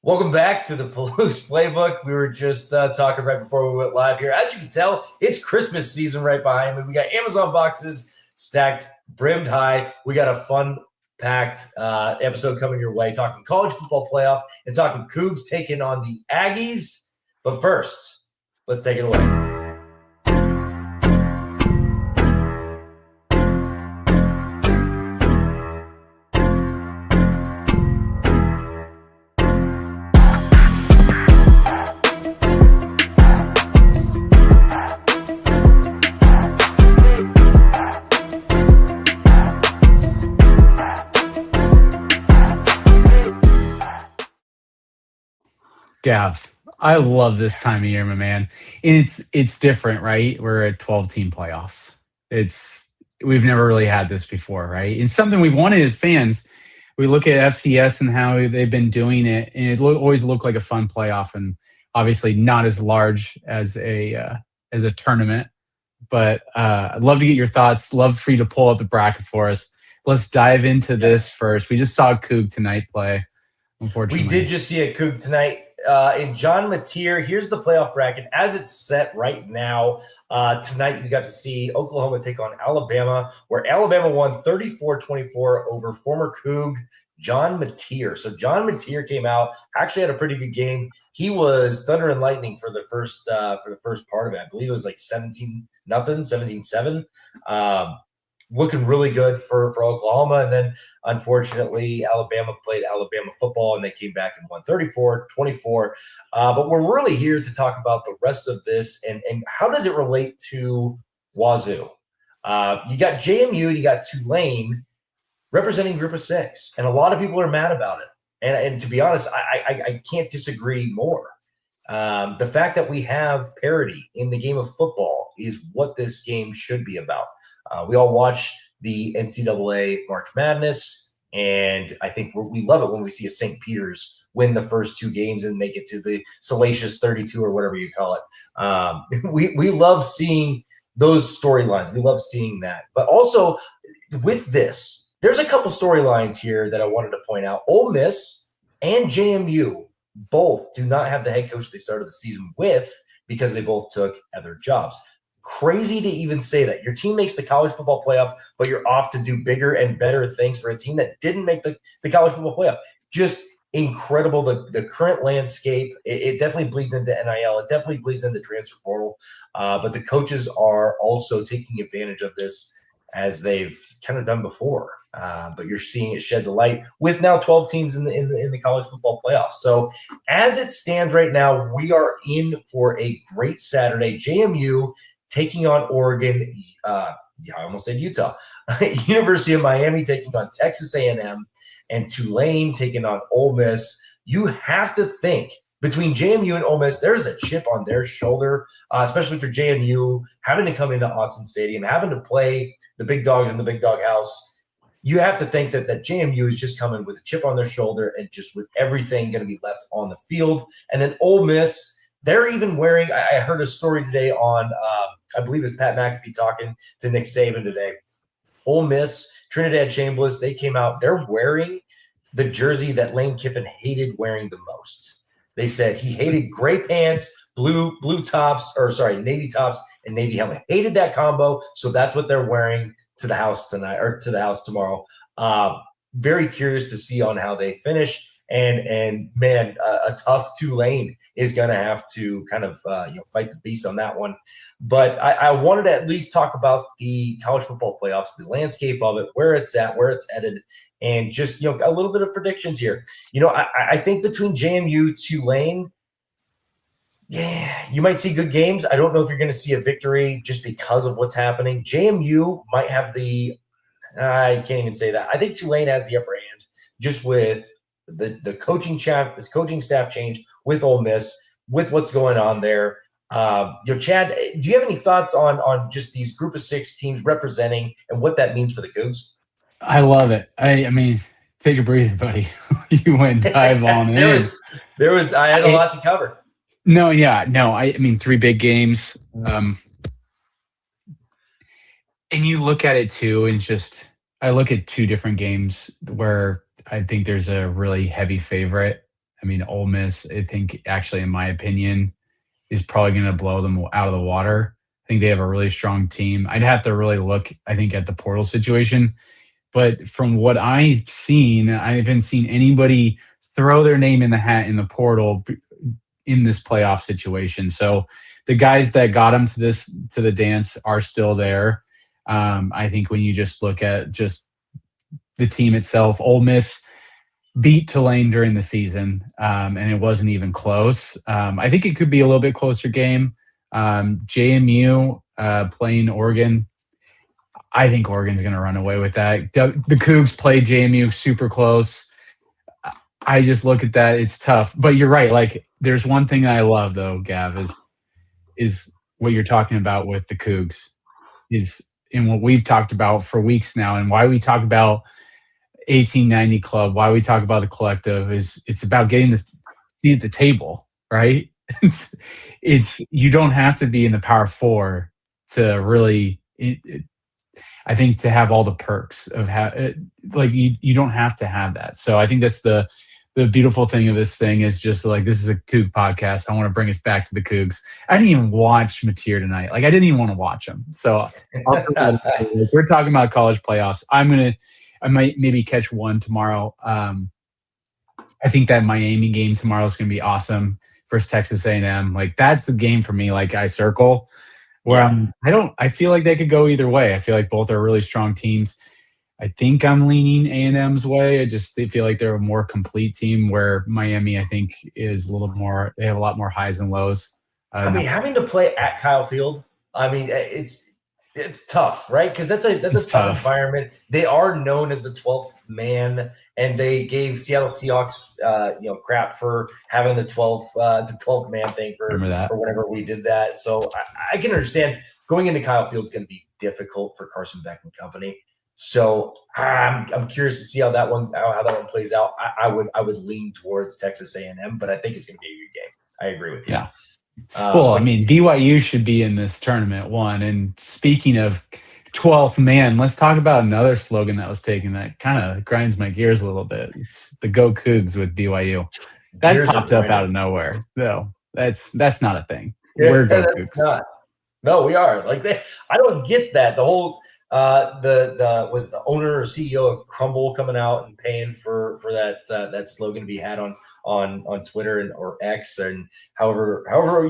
Welcome back to the Palouse Playbook. We were just talking right before we went live here. As you can tell, it's Christmas season right behind me. We got Amazon boxes stacked, brimmed high. We got a fun-packed episode coming your way, talking college football playoff and talking Cougs taking on the Aggies. But first, let's take it away. Gav, I love this time of year, my man. And it's different, right? We're at 12-team playoffs. We've never really had this before, right? And something we've wanted as fans. We look at FCS and how they've been doing it, and it always looked like a fun playoff, and obviously not as large as a tournament. But I'd love to get your thoughts. Love for you to pull up the bracket for us. Let's dive into this first. We just saw Coug tonight play. Unfortunately, we did just see a Coug tonight. In John Mateer, here's the playoff bracket as it's set right now. Tonight, you got to see Oklahoma take on Alabama, where Alabama won 34-24 over former Coug John Mateer. So John Mateer came out, actually had a pretty good game. He was thunder and lightning for the first part of it. I believe it was like 17-0, 17-7. Looking really good for Oklahoma. And then, unfortunately, Alabama played Alabama football, and they came back and won 34-24. But we're really here to talk about the rest of this and how does it relate to Wazoo. You got JMU, you got Tulane representing Group of Six, and a lot of people are mad about it. And to be honest, I can't disagree more. The fact that we have parity in the game of football is what this game should be about. We all watch the NCAA March Madness, and I think we love it when we see a St. Peter's win the first two games and make it to the salacious 32 or whatever you call it. We love seeing those storylines. We love seeing that. But also with this, there's a couple storylines here that I wanted to point out. Ole Miss and JMU both do not have the head coach they started the season with because they both took other jobs. Crazy to even say that. Your team makes the college football playoff, but you're off to do bigger and better things for a team that didn't make the college football playoff. Just incredible, the current landscape. It definitely bleeds into NIL. It definitely bleeds into transfer portal. But the coaches are also taking advantage of this as they've kind of done before. But you're seeing it shed the light with now 12 teams in the college football playoffs. So as it stands right now, we are in for a great Saturday. JMU taking on Oregon. I almost said Utah. University of Miami taking on Texas A&M, and Tulane taking on Ole Miss. You have to think between JMU and Ole Miss, there's a chip on their shoulder, especially for JMU having to come into Autzen Stadium, having to play the big dogs in the big dog house. You have to think that JMU is just coming with a chip on their shoulder and just with everything going to be left on the field. And then Ole Miss, they're even wearing – I heard a story today on I believe it's Pat McAfee talking to Nick Saban today. Ole Miss, Trinidad Chambliss, they came out. They're wearing the jersey that Lane Kiffin hated wearing the most. They said he hated gray pants, navy tops and navy helmet. Hated that combo, so that's what they're wearing to the house tonight or to the house tomorrow. Very curious to see on how they finish. And man, a tough Tulane is going to have to kind of fight the beast on that one. But I wanted to at least talk about the college football playoffs, the landscape of it, where it's at, where it's headed, and just a little bit of predictions here. I think between JMU, Tulane, yeah, you might see good games. I don't know if you're going to see a victory just because of what's happening. JMU might have I can't even say that. I think Tulane has the upper hand just with the coaching staff change with Ole Miss, with what's going on there. Chad, do you have any thoughts on just these Group of Six teams representing and what that means for the Cougs? I love it. I mean, take a breather, buddy. You went dive on in. I had a lot to cover. I mean, 3 big games. And you look at it too, and I look at 2 different games where I think there's a really heavy favorite. I mean, Ole Miss, I think, actually, in my opinion, is probably going to blow them out of the water. I think they have a really strong team. I'd have to really look, I think, at the portal situation. But from what I've seen, I haven't seen anybody throw their name in the hat in the portal in this playoff situation. So the guys that got them to the dance are still there. I think when you just look at just the team itself, Ole Miss beat Tulane during the season, and it wasn't even close. I think it could be a little bit closer game. JMU playing Oregon. I think Oregon's going to run away with that. The Cougs played JMU super close. I just look at that. It's tough. But you're right. Like, there's one thing I love, though, Gav, is what you're talking about with the Cougs, is in what we've talked about for weeks now, and why we talk about 1890 Club, why we talk about the collective, is it's about getting the seat at the table, right? It's you don't have to be in the Power Four to really. I think to have all the perks of like you don't have to have that. So I think that's the beautiful thing of this thing is just like, this is a Coug podcast. I want to bring us back to the Cougs. I didn't even watch Mateer tonight. Like, I didn't even want to watch them. So we're talking about college playoffs. I might maybe catch one tomorrow. I think that Miami game tomorrow is going to be awesome versus Texas A&M. Like, that's the game for me. Like, I circle where I feel like they could go either way. I feel like both are really strong teams. I think I'm leaning A&M's way. They feel like they're a more complete team, where Miami, I think, is a little more, they have a lot more highs and lows. Having to play at Kyle Field, it's tough, right? Because that's a tough environment. They are known as the 12th man, and they gave Seattle Seahawks crap for having the 12th man thing for whenever we did that. So I can understand going into Kyle Field is going to be difficult for Carson Beck and company. So I'm curious to see how that one plays out. I would lean towards Texas A&M, but I think it's going to be a good game. I agree with you. Yeah. I mean, BYU should be in this tournament one. And speaking of 12th man, let's talk about another slogan that was taken that kind of grinds my gears a little bit. It's the Go Cougs with BYU. That popped up out of nowhere. No, that's not a thing. We're Go Cougs. No, we are. Like, I don't get that. The whole was the owner or CEO of Crumble coming out and paying for that slogan to be had on Twitter or X, and however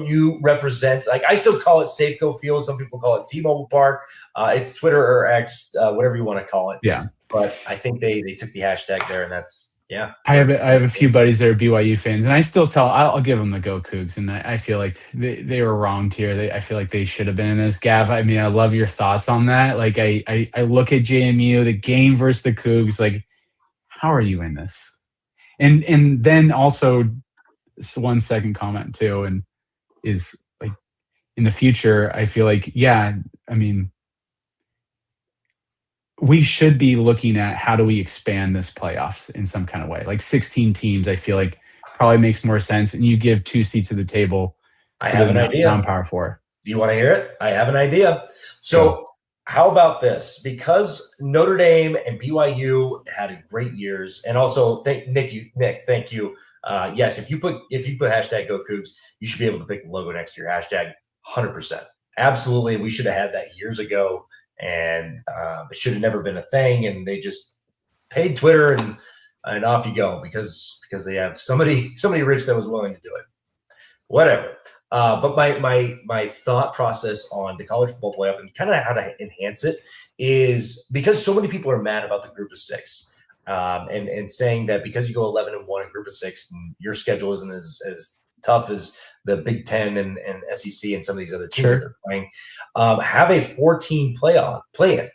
you represent. Like, I still call it Safeco Field. Some people call it T-Mobile Park. It's Twitter or X, whatever you want to call it. Yeah. But I think they took the hashtag there, and that's. Yeah, I have a few buddies that are BYU fans, and I still I'll give them the Go Cougs, and I feel like they were wronged here. I feel like they should have been in this. Gav, I mean, I love your thoughts on that. Like, I look at JMU, the game versus the Cougs, like, how are you in this? And then also, 1 second comment too, and is like, in the future, I feel like, I mean, we should be looking at how do we expand this playoffs in some kind of way. Like 16 teams, I feel like probably makes more sense. And you give 2 seats at the table. I have an idea. Non-Power 4. Do you want to hear it? I have an idea. So how about this? Because Notre Dame and BYU had great years, and also Nick, thank you. Yes, if you put hashtag Go Cougs, you should be able to pick the logo next to your hashtag. 100%. Absolutely. We should have had that years ago. And it should have never been a thing, and they just paid Twitter and off you go because they have somebody rich that was willing to do it. Whatever. But my thought process on the college football playoff and kind of how to enhance it is because so many people are mad about the group of 6, and saying that because you go 11-1 in group of 6, and your schedule isn't as tough as the Big Ten and SEC and some of these other teams that they're playing, have a 14 play-in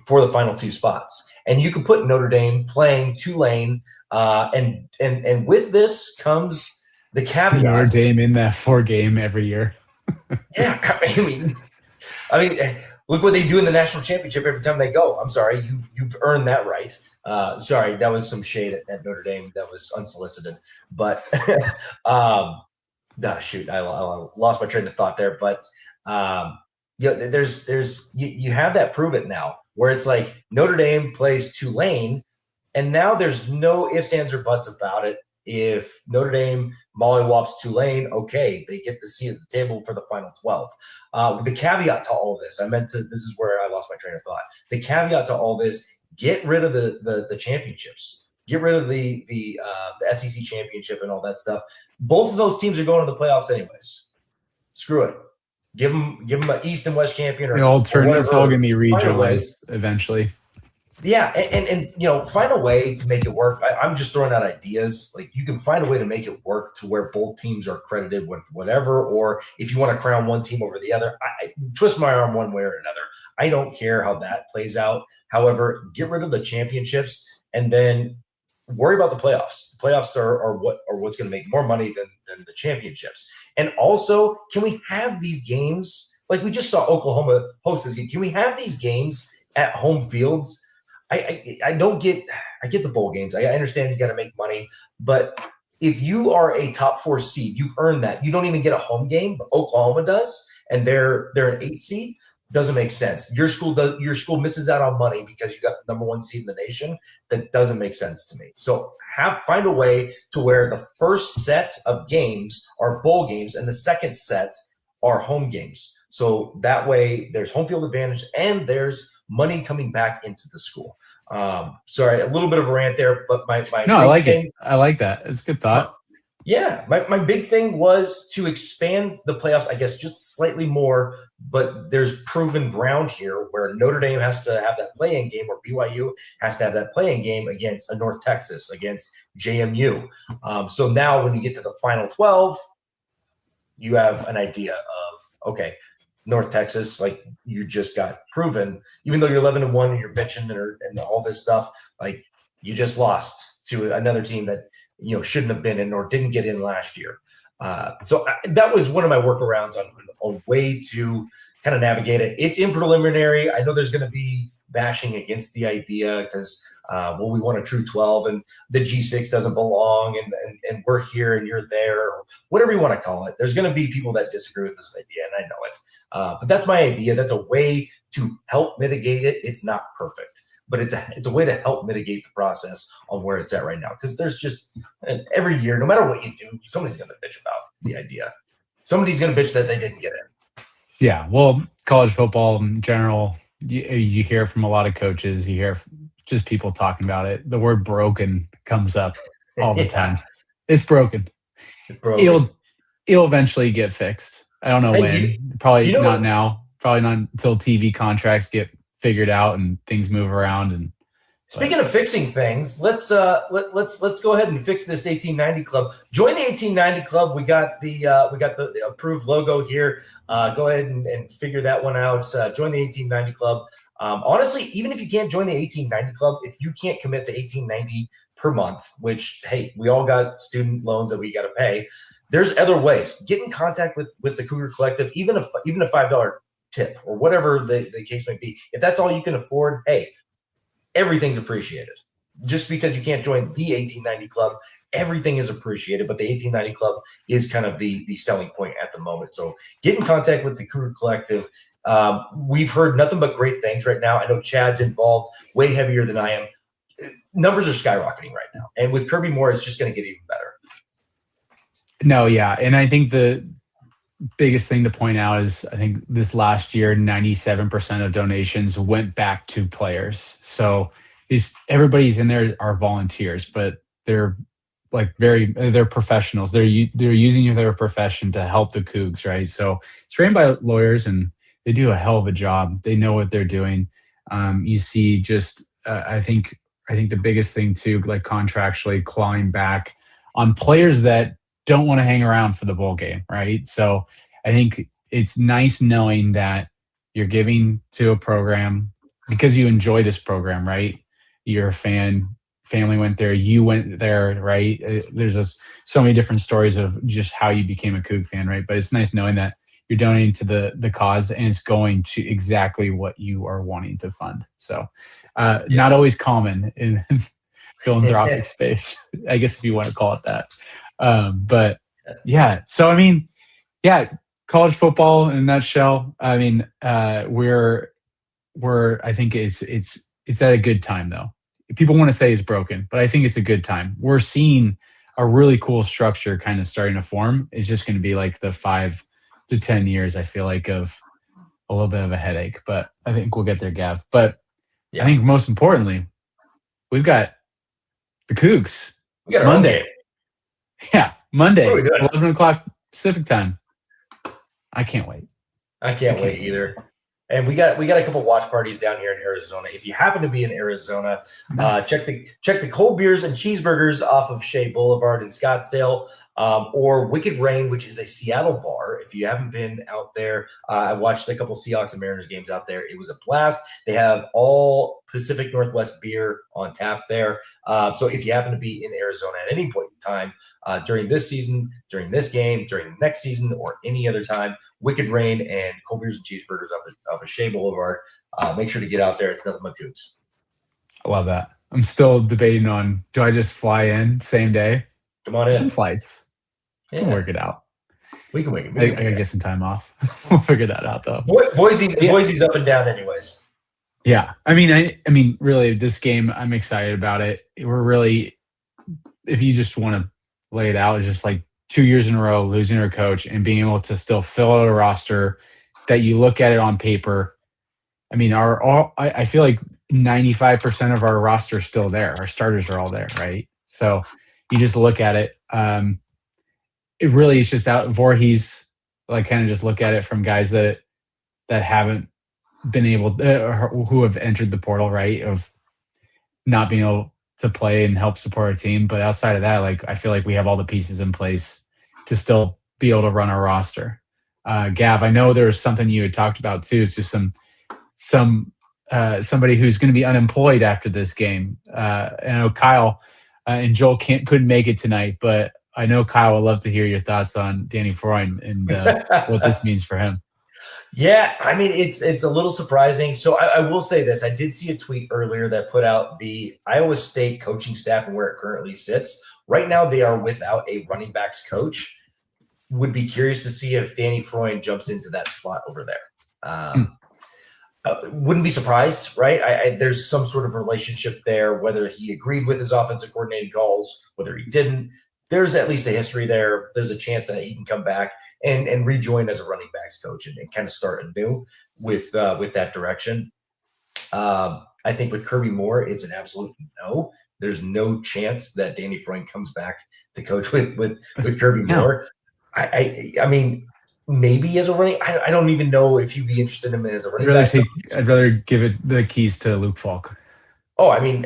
for the final 2 spots. And you can put Notre Dame playing Tulane, and with this comes the caveat. Notre Dame in that 4 game every year. Yeah, I mean, look what they do in the national championship every time they go. I'm sorry, you've earned that right. Sorry, that was some shade at Notre Dame that was unsolicited, but shoot, I lost my train of thought there. But there's you have that prove it now, where it's like Notre Dame plays Tulane, and now there's no ifs, ands, or buts about it. If Notre Dame mollywops Tulane, okay, they get the seat at the table for the final 12. The caveat to all this, this is where I lost my train of thought. The caveat to all this, get rid of the championships. Get rid of the SEC championship and all that stuff. Both of those teams are going to the playoffs anyways. Screw it. Give them an East and West champion. Or it's all going to be regionalized eventually. Yeah, and find a way to make it work. I'm just throwing out ideas. Like, you can find a way to make it work to where both teams are credited with whatever, or if you want to crown one team over the other, I twist my arm one way or another. I don't care how that plays out. However, get rid of the championships and then worry about the playoffs. The playoffs are what's going to make more money than the championships. And also, can we have these games like we just saw Oklahoma host this game? Can we have these games at home fields? I get the bowl games. I understand you got to make money, but if you are a top 4 seed, you've earned that. You don't even get a home game, but Oklahoma does, and they're an 8 seed. Doesn't make sense. Your school misses out on money because you got the number 1 seed in the nation. That doesn't make sense to me. So find a way to where the first set of games are bowl games and the second set are home games. So that way there's home field advantage and there's money coming back into the school. Sorry, a little bit of a rant there, but I like it. I like that. It's a good thought. Yeah, my big thing was to expand the playoffs, I guess, just slightly more, but there's proven ground here where Notre Dame has to have that play-in game, or BYU has to have that play-in game against a North Texas, against JMU. So now when you get to the final 12, you have an idea of, okay, North Texas, like, you just got proven, even though you're 11-1 and you're bitching and all this stuff, like, you just lost to another team that shouldn't have been in or didn't get in last year. So that was one of my workarounds on way to kind of navigate it. It's in preliminary. I know there's going to be bashing against the idea because, we want a true 12 and the G6 doesn't belong and we're here and you're there, or whatever you want to call it. There's going to be people that disagree with this idea, and I know it. But that's my idea. That's a way to help mitigate it. It's not perfect, but it's a way to help mitigate the process on where it's at right now. Because there's just every year, no matter what you do, somebody's going to bitch about the idea. Somebody's going to bitch that they didn't get in. Yeah, well, college football in general, you hear from a lot of coaches. You hear just people talking about it. The word "broken" comes up all the time. It's broken. It'll eventually get fixed. I don't know when. Probably not now. Probably not until TV contracts get figured out and things move around. And speaking of fixing things, let's go ahead and fix this 1890 Club. Join the 1890 Club. We got the approved logo here. Go ahead and figure that one out. Join the 1890 Club. Honestly, even if you can't join the 1890 Club, if you can't commit to 1890 per month, which, hey, we all got student loans that we got to pay, there's other ways. Get in contact with the Cougar Collective, even a $5 tip or whatever the case may be. If that's all you can afford, hey, everything's appreciated. Just because you can't join the 1890 Club, everything is appreciated, but the 1890 Club is kind of the selling point at the moment. So get in contact with the Cougar Collective. We've heard nothing but great things right now. I know Chad's involved way heavier than I am. Numbers are skyrocketing right now. And with Kirby Moore, it's just going to get even better. No, yeah. And I think the biggest thing to point out is I think this last year, 97% of donations went back to players. So everybody's in there are volunteers, but they're they're professionals. They're using their profession to help the Cougs, right? So it's ran by lawyers and they do a hell of a job. They know what they're doing. You see just, I think the biggest thing too, like contractually clawing back on players that don't want to hang around for the bowl game, right? So I think it's nice knowing that you're giving to a program because you enjoy this program, right? You're a fan, family went there, you went there, right? There's so many different stories of just how you became a Coug fan, right? But it's nice knowing that you're donating to the cause and it's going to exactly what you are wanting to fund. So not always common in philanthropic space, I guess if you want to call it that. But yeah, so I mean, yeah, college football in a nutshell. I mean, we're I think it's at a good time though. People want to say it's broken, but I think it's a good time. We're seeing a really cool structure kind of starting to form. It's just going to be like the 5 to 10 years, I feel like, of a little bit of a headache, but I think we'll get there, Gav. But I Yeah, think most importantly, we've got the Cougs we got our own Monday. game. Yeah, What are we Monday, doing? 11 o'clock Pacific time. I can't wait. I can't wait either. And we got a couple watch parties down here in Arizona. If you happen to be in Arizona, Nice. check the cold beers and cheeseburgers off of Shea Boulevard in Scottsdale, or Wicked Rain, which is a Seattle bar. If you haven't been out there, I watched a couple Seahawks and Mariners games out there. It was a blast. They have all Pacific Northwest beer on tap there. So if you happen to be in Arizona at any point in time during this season, during this game, during next season, or any other time, Wicked Rain and cold beers and cheeseburgers off of Shea Boulevard. Make sure to get out there. It's nothing but Cougs. I love that. I'm still debating on, do I just fly in same day? Come on in. Some flights. Yeah. We'll work it out. We can make it. I gotta get some time off. We'll figure that out though. Boise's up and down anyways. Yeah. I mean, really, this game, I'm excited about it. We're really, if you just want to lay it out, it's just like 2 years in a row losing our coach and being able to still fill out a roster that you look at it on paper. I mean, I feel like 95% of our roster is still there. Our starters are all there, right? So you just look at it. It really is just out. Voorhees, like, kind of just look at it from guys that haven't been able, who have entered the portal, right? Of not being able to play and help support our team. But outside of that, like, I feel like we have all the pieces in place to still be able to run our roster. Gav, I know there was something you had talked about too. It's just somebody who's going to be unemployed after this game. I know Kyle and Joel couldn't make it tonight, but I know Kyle would love to hear your thoughts on Danny Freund and what this means for him. Yeah, I mean, it's a little surprising. So I will say this. I did see a tweet earlier that put out the Iowa State coaching staff and where it currently sits. Right now, they are without a running backs coach. Would be curious to see if Danny Freund jumps into that slot over there. Wouldn't be surprised, right? There's some sort of relationship there, whether he agreed with his offensive coordinating calls, whether he didn't. There's at least a history there. There's a chance that he can come back and rejoin as a running backs coach and kind of start anew with that direction. I think with Kirby Moore, it's an absolute no. There's no chance that Danny Freund comes back to coach with Kirby Moore. I mean, maybe as a running, I don't even know if you'd be interested in him as a running back. I'd rather give it the keys to Luke Falk. Oh, I mean,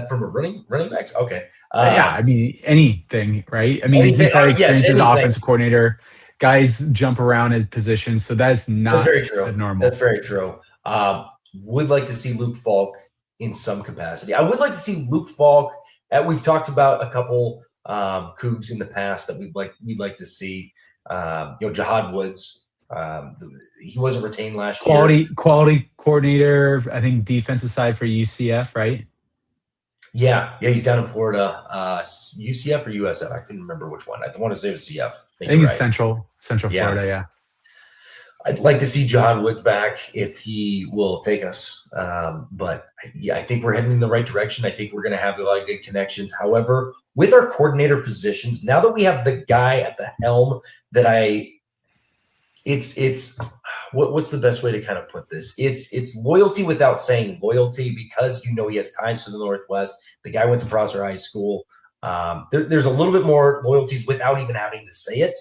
from a running backs, okay. Yeah, I mean, anything, right? I mean, he's had experience as an offensive coordinator. Guys jump around in positions, so that's not very true. Normal. That's very true. Would like to see Luke Falk in some capacity. I would like to see Luke Falk. We've talked about a couple Cougs in the past that we'd like to see. Jahad Woods. He wasn't retained last year. Quality coordinator, I think defensive side for UCF, right? Yeah, he's down in Florida. UCF or USF? I couldn't remember which one. I want to say it was CF. I think it's Central Florida. Yeah. I'd like to see John Woods back if he will take us. But I think we're heading in the right direction. I think we're going to have a lot of good connections. However, with our coordinator positions, now that we have the guy at the helm it's what's the best way to kind of put this? It's loyalty without saying loyalty, because he has ties to the Northwest. The guy went to Prosser High School. There's a little bit more loyalties without even having to say it.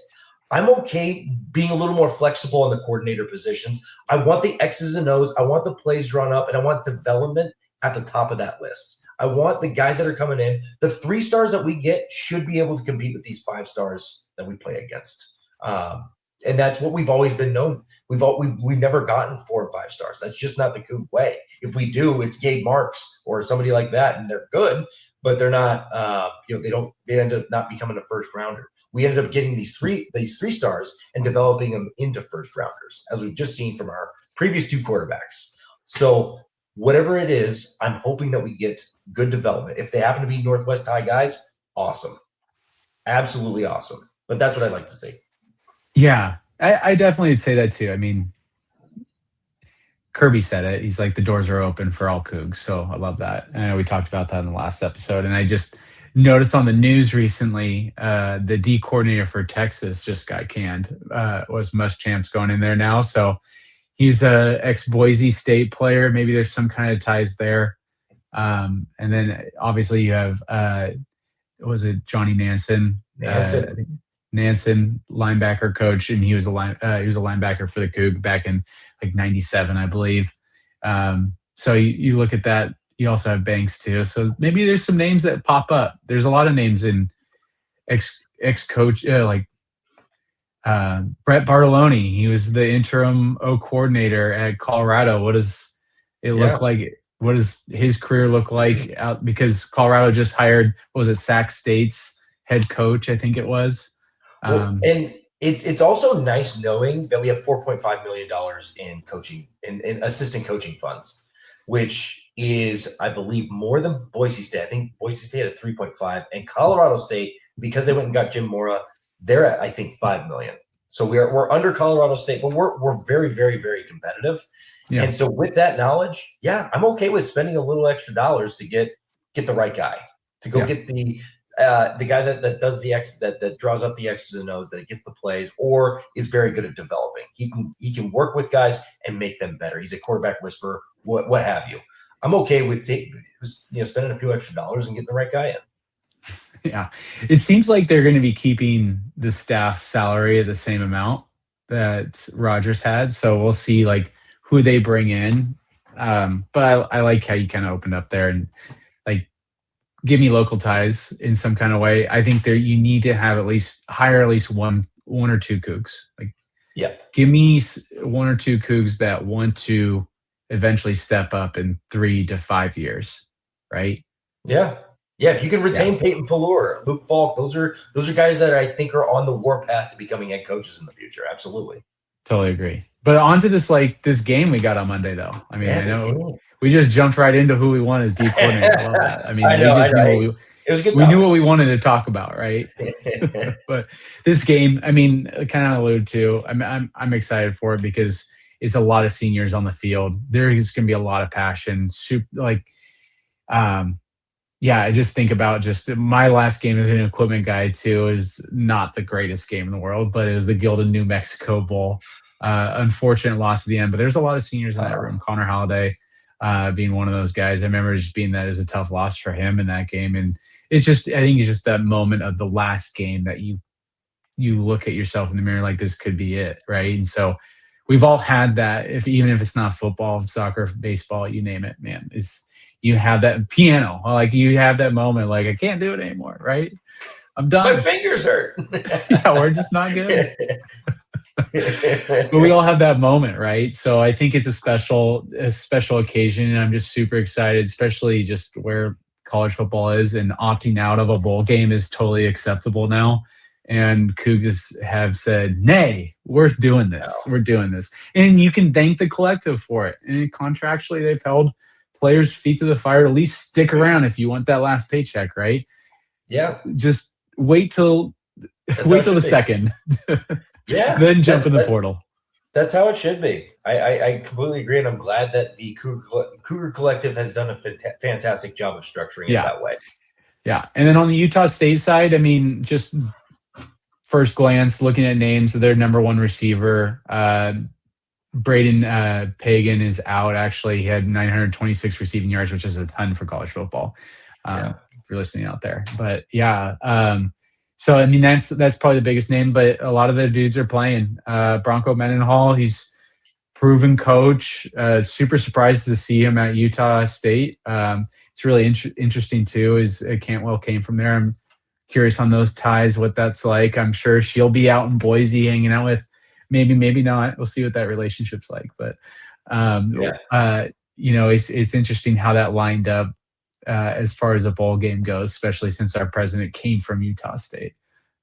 I'm okay being a little more flexible on the coordinator positions. I want the X's and O's. I want the plays drawn up, and I want development at the top of that list. I want the guys that are coming in. The 3 stars that we get should be able to compete with these 5 stars that we play against. And that's what we've always been known. We've never gotten 4 or 5 stars. That's just not the Coug way. If we do, it's Gabe Marks or somebody like that, and they're good, but they're not. They end up not becoming a first rounder. We ended up getting these three stars and developing them into first rounders, as we've just seen from our previous 2 quarterbacks. So whatever it is, I'm hoping that we get good development. If they happen to be Northwest High guys, awesome, absolutely awesome. But that's what I'd like to see. Yeah, I definitely say that too. I mean, Kirby said it. He's like, the doors are open for all Cougs. So I love that. And I know we talked about that in the last episode. And noticed on the news recently, the D coordinator for Texas just got canned. Was Muschamp's going in there now? So he's a ex Boise State player. Maybe there's some kind of ties there. And then obviously you have was it Johnny Nansen? I think Nansen, linebacker coach, and he was a linebacker for the Cougs back in like '97, I believe. So you look at that. You also have Banks too. So maybe there's some names that pop up. There's a lot of names in ex coach like Brett Bartoloni. He was the interim O coordinator at Colorado. What does it look like? What does his career look like out? Because Colorado just hired, what was it, Sac State's head coach, I think it was. Well, and it's also nice knowing that we have $4.5 million in coaching in assistant coaching funds, which is, I believe, more than Boise State. I think Boise State had 3.5, and Colorado State, because they went and got Jim Mora, they're at, I think, 5 million. So we're under Colorado State, but we're very, very, very competitive. Yeah. And so with that knowledge, I'm okay with spending a little extra dollars to get the right guy, to go get the guy that does the X, that draws up the X's and O's, that gets the plays, or is very good at developing. He can work with guys and make them better. He's a quarterback whisperer, what have you. I'm okay with spending a few extra dollars and getting the right guy in. Yeah, it seems like they're going to be keeping the staff salary at the same amount that Rodgers had. So we'll see like who they bring in. But I like how you kind of opened up there and like give me local ties in some kind of way. I think you need to have hire at least one or two Cougs. Like, give me one or two Cougs that want to eventually step up in 3 to 5 years, right? Yeah. If you can retain Peyton Palouse, Luke Falk, those are guys that I think are on the warpath to becoming head coaches in the future. Absolutely. Totally agree. But on to this game we got on Monday, though. I mean, I know we just jumped right into who we want as D coordinator. I love that. I mean, we knew what we wanted to talk about, right? But this game, I mean, kind of alluded to. I'm excited for it because it's a lot of seniors on the field. There is going to be a lot of passion. I just think about my last game as an equipment guy too is not the greatest game in the world, but it was the Gildan New Mexico Bowl. Unfortunate loss at the end, but there's a lot of seniors in that room. Connor Halliday being one of those guys. I remember just being that as a tough loss for him in that game. And I think it's just that moment of the last game that you look at yourself in the mirror like this could be it, right? And so we've all had that, even if it's not football, soccer, baseball, you name it, man, you have that piano, like you have that moment, like I can't do it anymore, right? I'm done. My fingers hurt. We're just not good. But we all have that moment, right? So I think it's a special occasion, and I'm just super excited, especially just where college football is, and opting out of a bowl game is totally acceptable now. And Cougs have said, nay, we're doing this. No. We're doing this. And you can thank the collective for it. And contractually, they've held players' feet to the fire to at least stick around if you want that last paycheck, right? Yeah. Just wait till the second. Then jump in the portal. That's how it should be. I completely agree, and I'm glad that the Cougar Collective has done a fantastic job of structuring it that way. Yeah, and then on the Utah State side, I mean, just first glance, looking at names, their number one receiver, Braden Pagan is out. Actually, he had 926 receiving yards, which is a ton for college football. If you're listening out there, but so I mean that's probably the biggest name. But a lot of the dudes are playing. Bronco Mendenhall, he's proven coach. Super surprised to see him at Utah State. It's really interesting too. Is Cantwell came from there. I'm curious on those ties, what that's like. I'm sure she'll be out in Boise hanging out with. Maybe not. We'll see what that relationship's like. But it's interesting how that lined up as far as a bowl game goes, especially since our president came from Utah State.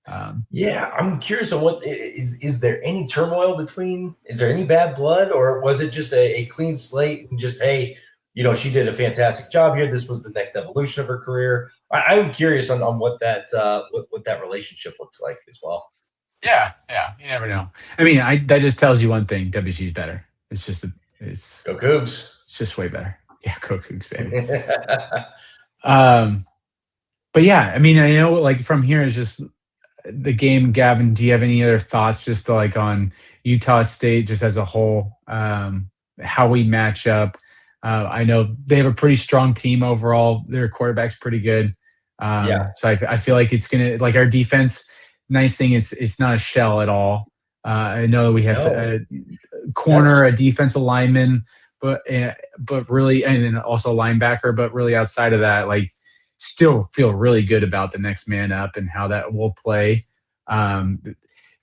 I'm curious on what is there any turmoil between? Is there any bad blood, or was it just a clean slate and just hey, she did a fantastic job here. This was the next evolution of her career. I'm curious on what that what that relationship looks like as well. Yeah, you never know. I mean, that just tells you one thing: WG's better. It's go Cougs. It's just way better. Yeah, go Cougs, baby. But yeah, I mean, I know like from here is just the game. Gavin, do you have any other thoughts just like on Utah State just as a whole? How we match up? I know they have a pretty strong team overall. Their quarterback's pretty good. Yeah. So I feel like it's gonna like our defense. Nice thing is it's not a shell at all. I know we have No. a corner, a defensive lineman, but really, and then also a linebacker. But really, outside of that, like still feel really good about the next man up and how that will play. Um,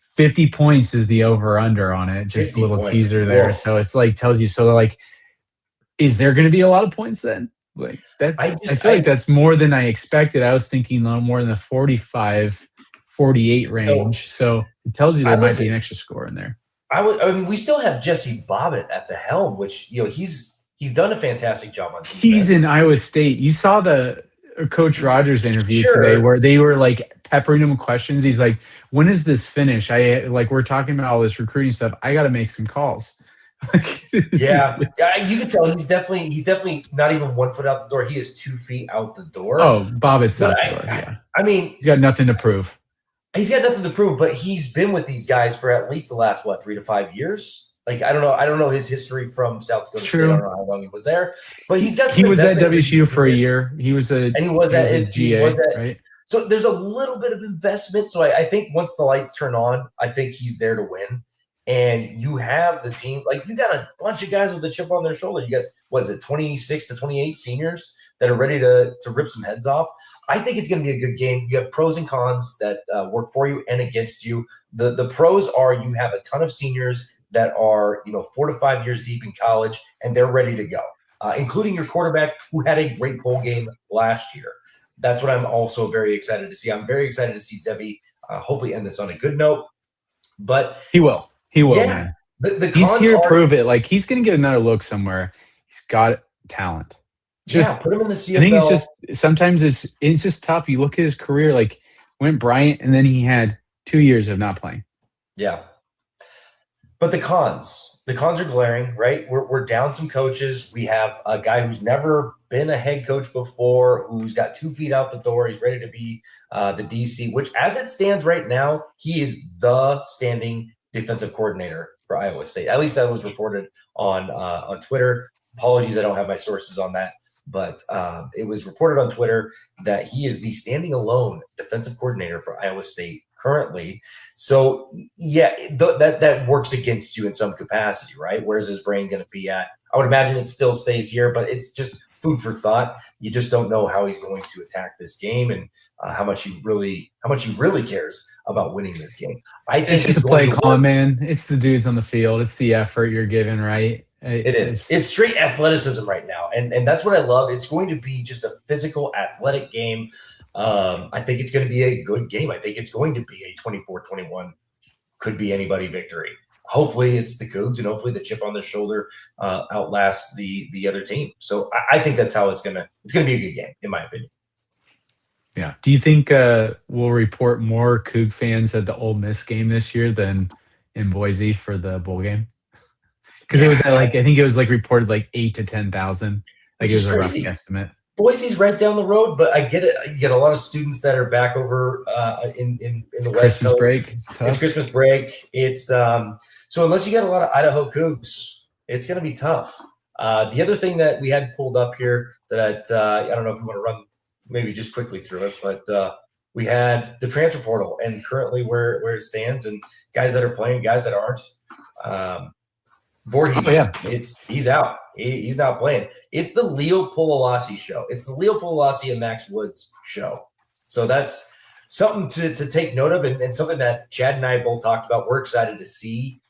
50 points is the over under on it. Just a 50 little points. teaser there. Whoa. So it's like tells you. So like, is there going to be a lot of points then? Like I feel like that's more than I expected. I was thinking a little more in the 45, 48 range. So it tells you there might be an extra score in there. I mean, we still have Jesse Bobbitt at the helm, which he's done a fantastic job on defense. He's in Iowa State. You saw the Coach Rogers interview today where they were like peppering him with questions. He's like, "When is this finish? We're talking about all this recruiting stuff. I got to make some calls." Yeah, you can tell he's definitely not even 1 foot out the door. He is 2 feet out the door. Oh, Bobbitt's out the door. Yeah, I mean, he's got nothing to prove. He's got nothing to prove, but he's been with these guys for at least the last 3 to 5 years. Like I don't know his history from South Dakota State. I don't know how long he was there, but he's got. He was at WSU for a year. He was at GA, right? So there's a little bit of investment. So I think once the lights turn on, I think he's there to win. And you have the team, like you got a bunch of guys with a chip on their shoulder. You got 26 to 28 seniors that are ready to rip some heads off. I think it's going to be a good game. You have pros and cons that work for you and against you. The pros are you have a ton of seniors that are 4 to 5 years deep in college and they're ready to go, including your quarterback who had a great bowl game last year. That's what I'm also very excited to see. I'm very excited to see Zebi hopefully end this on a good note. But he will. He will, man. He's here to prove it. Like he's going to get another look somewhere. He's got talent. Put him in the CFP. I think it's just sometimes it's just tough. You look at his career, like went Bryant, and then he had 2 years of not playing. Yeah, but the cons are glaring, right? We're down some coaches. We have a guy who's never been a head coach before, who's got 2 feet out the door. He's ready to be the DC, which as it stands right now, he is the standing defensive coordinator for Iowa State. At least that was reported on Twitter. Apologies, I don't have my sources on that. But it was reported on Twitter that he is the standing alone defensive coordinator for Iowa State currently. So, yeah, that works against you in some capacity, right? Where's his brain going to be at? I would imagine it still stays here, but it's just food for thought. You just don't know how he's going to attack this game and how much he really cares about winning this game. I think it's just play calling, man. It's the dudes on the field. It's the effort you're giving, right? It is. It's straight athleticism right now. And that's what I love. It's going to be just a physical, athletic game. I think it's going to be a good game. I think it's going to be a 24-21, could be anybody victory. Hopefully it's the Cougs and hopefully the chip on the shoulder outlasts the other team. So I think that's how it's going to be a good game, in my opinion. Yeah. Do you think we'll report more Coug fans at the Ole Miss game this year than in Boise for the bowl game? Because it was I think it was reported 8 to 10,000. It was a rough estimate. Boise's right down the road, but I get it. You get a lot of students that are back over in the West Coast. Break. It's tough. It's Christmas break. It's so unless you get a lot of Idaho Cougs, it's going to be tough. The other thing that we had pulled up here that I don't know if you want to run maybe just quickly through it, but we had the transfer portal and currently where it stands and guys that are playing, guys that aren't. Voorhees, he's out. He's not playing. It's the Leo Pololassi show. It's the Leo Pololassi and Max Woods show. So that's something to take note of and something that Chad and I both talked about. We're excited to see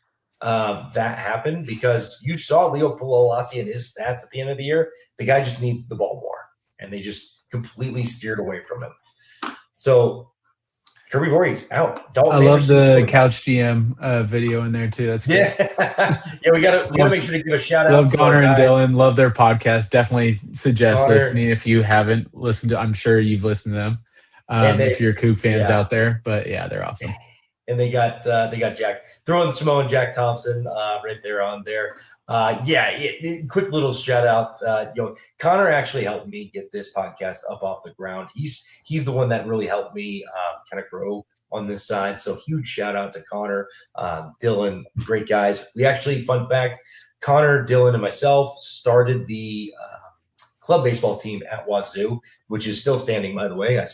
that happen because you saw Leo Pololassi and his stats at the end of the year. The guy just needs the ball more, and they just completely steered away from him. So Kirby Voorhees out. I love the Couch GM video in there too. That's good. Yeah, we gotta make sure to give a shout out. Love Connor and Dylan. Love their podcast. Definitely suggest listening if you haven't listened to. I'm sure you've listened to them. If you're Coug fans out there, but yeah, they're awesome. And they got Jack throwing Samoan Jack Thompson right there on there. Quick little shout out. Connor actually helped me get this podcast up off the ground. He's the one that really helped me kind of grow on this side. So huge shout out to Connor, Dylan, great guys. We actually, fun fact, Connor, Dylan, and myself started the club baseball team at Wazoo, which is still standing, by the way. I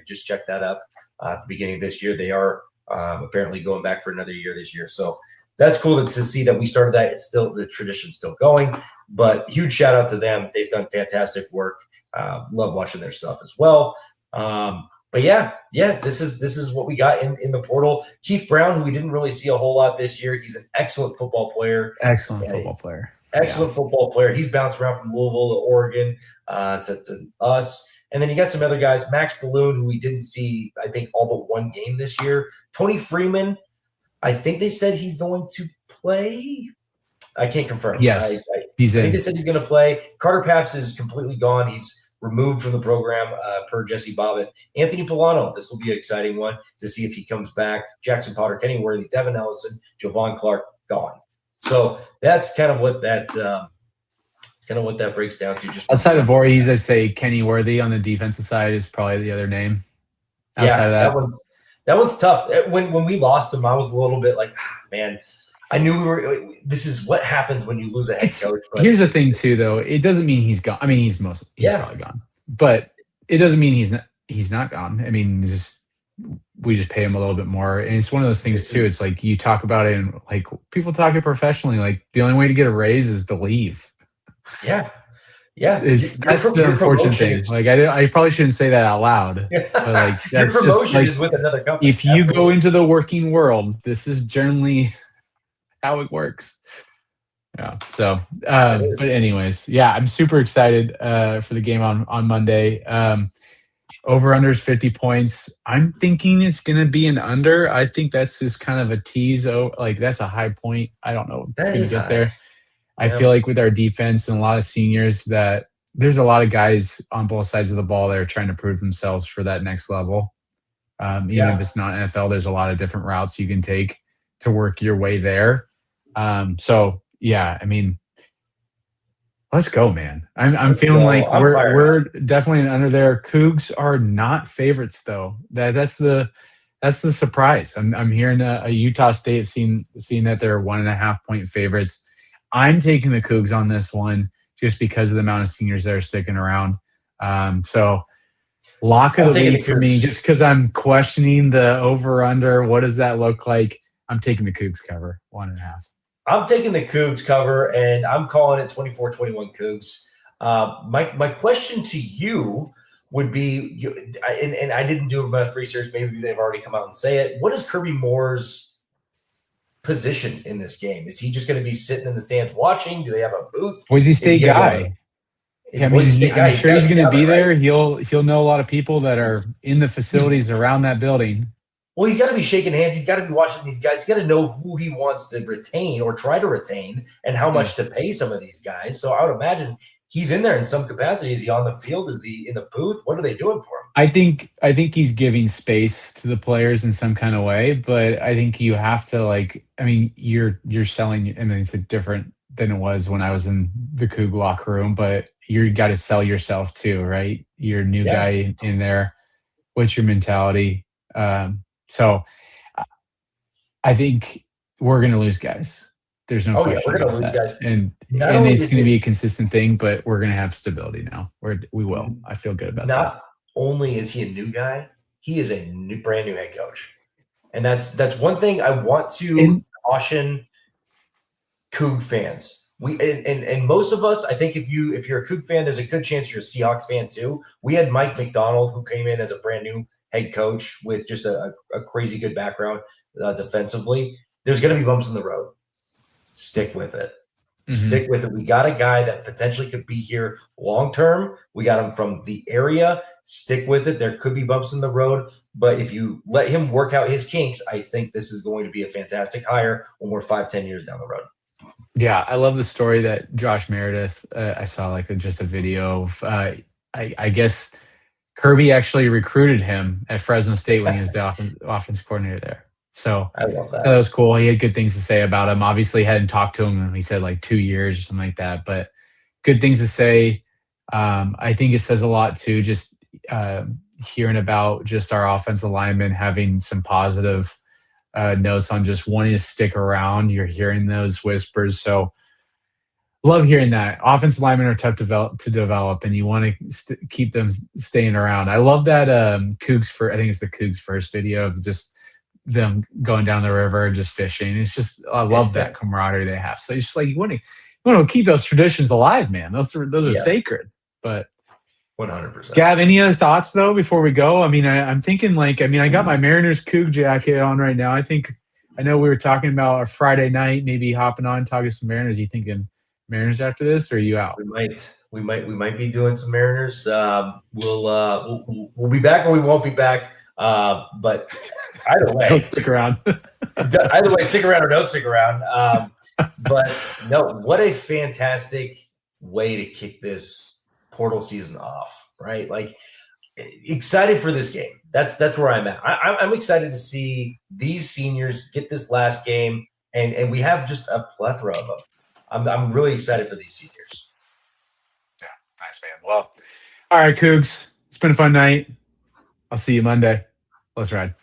just checked that up at the beginning of this year. They are apparently going back for another year this year. So that's cool to see that we started that. It's still, the tradition's still going, but huge shout out to them. They've done fantastic work. Love watching their stuff as well. But this is what we got in the portal. Keith Brown, who we didn't really see a whole lot this year. He's an excellent football player. Excellent football player. Football player. He's bounced around from Louisville to Oregon to us. And then you got some other guys, Max Balloon, who we didn't see, I think, all but one game this year. Tony Freeman, I think they said he's going to play. I can't confirm. Yes, he's in. I think they said he's going to play. Carter Paps is completely gone. He's removed from the program per Jesse Bobbitt. Anthony Polano, this will be an exciting one to see if he comes back. Jackson Potter, Kenny Worthy, Devin Ellison, Javon Clark, gone. So that's kind of what that breaks down to. Just outside of Voorhees, I'd say Kenny Worthy on the defensive side is probably the other name. Outside of that one's tough. When we lost him, I was a little bit like, man, I knew this is what happens when you lose a head coach. But here's the thing too, though. It doesn't mean he's gone. I mean, he's probably gone, but it doesn't mean he's not gone. I mean, we just pay him a little bit more. And it's one of those things too. It's like you talk about it and like people talk it professionally. Like the only way to get a raise is to leave. Yeah. That's the unfortunate thing. Like I probably shouldn't say that out loud. But like that's your promotion just like, is with another company. If you go into the working world, this is generally how it works. Yeah. So but anyways, I'm super excited for the game on Monday. Over under is 50 points. I'm thinking it's gonna be an under. I think that's just kind of a tease. Like that's a high point. I don't know if it's gonna get there. I feel like with our defense and a lot of seniors that there's a lot of guys on both sides of the ball that are trying to prove themselves for that next level. Even if it's not NFL, there's a lot of different routes you can take to work your way there. I mean, let's go, man. I'm feeling like we're definitely under there. Cougs are not favorites though. That's the surprise. I'm hearing a Utah State seeing that they're 1.5 point favorites. I'm taking the Cougs on this one just because of the amount of seniors that are sticking around. So lock of the week for me, just because I'm questioning the over/under. What does that look like? I'm taking the Cougs cover 1.5. I'm taking the Cougs cover, and I'm calling it 24-21 Cougs. My question to you would be, and I didn't do enough research. Maybe they've already come out and say it. What is Kirby Moore's position in this game? Is he just going to be sitting in the stands watching? Do they have a booth? Boise State guy. I'm sure he's going to be there. Right? He'll know a lot of people that are in the facilities around that building. Well, he's got to be shaking hands. He's got to be watching these guys. He's got to know who he wants to retain or try to retain and how much to pay some of these guys. So I would imagine he's in there in some capacity. Is he on the field? Is he in the booth? What are they doing for him? I think he's giving space to the players in some kind of way, but I think you have to you're selling. I mean, it's different than it was when I was in the Coug locker room, but you got to sell yourself too, right? You're a new guy in there. What's your mentality? So I think we're going to lose guys. There's no question. We're going to lose guys. And it's going to be a consistent thing, but we're going to have stability now. We will. I feel good about that. Not only is he a new guy, he is a brand new head coach. And that's one thing I want to caution Coug fans. And most of us, I think if you're a Coug fan, there's a good chance you're a Seahawks fan too. We had Mike McDonald, who came in as a brand new head coach with just a crazy good background defensively. There's going to be bumps in the road. Stick with it. Mm-hmm. Stick with it. We got a guy that potentially could be here long term. We got him from the area. Stick with it. There could be bumps in the road, but if you let him work out his kinks, I think this is going to be a fantastic hire when we're 5-10 years down the road. Yeah, I love the story that Josh Meredith. I saw just a video of. I guess Kirby actually recruited him at Fresno State when he was the offense coordinator there. So I love that that. was cool. He had good things to say about him. Obviously, hadn't talked to him, and he said like 2 years or something like that. But good things to say. I think it says a lot too. Just hearing about just our offensive linemen having some positive notes on just wanting to stick around. You're hearing those whispers, so love hearing that. Offensive linemen are tough to develop, and you want to keep them staying around. I love that Cougs for. I think it's the Cougs first video of just them going down the river and just fishing. It's just I love that camaraderie they have. So it's just like you want to keep those traditions alive, man. Those are Yes, sacred. But 100%. Gav, any other thoughts though before we go? I mean, I'm thinking I got my Mariners Coug jacket on right now. I know we were talking about a Friday night, maybe hopping on talking some Mariners. Are you thinking Mariners after this, or are you out? We might be doing some Mariners. We'll be back or we won't be back. But either way, Don't stick around. either way, stick around or don't stick around. But no, what a fantastic way to kick this portal season off, right? Like, excited for this game. That's where I'm at. I'm excited to see these seniors get this last game, and we have just a plethora of them. I'm really excited for these seniors. Yeah, nice, man. Well, all right, Cougs. It's been a fun night. I'll see you Monday. Let's ride.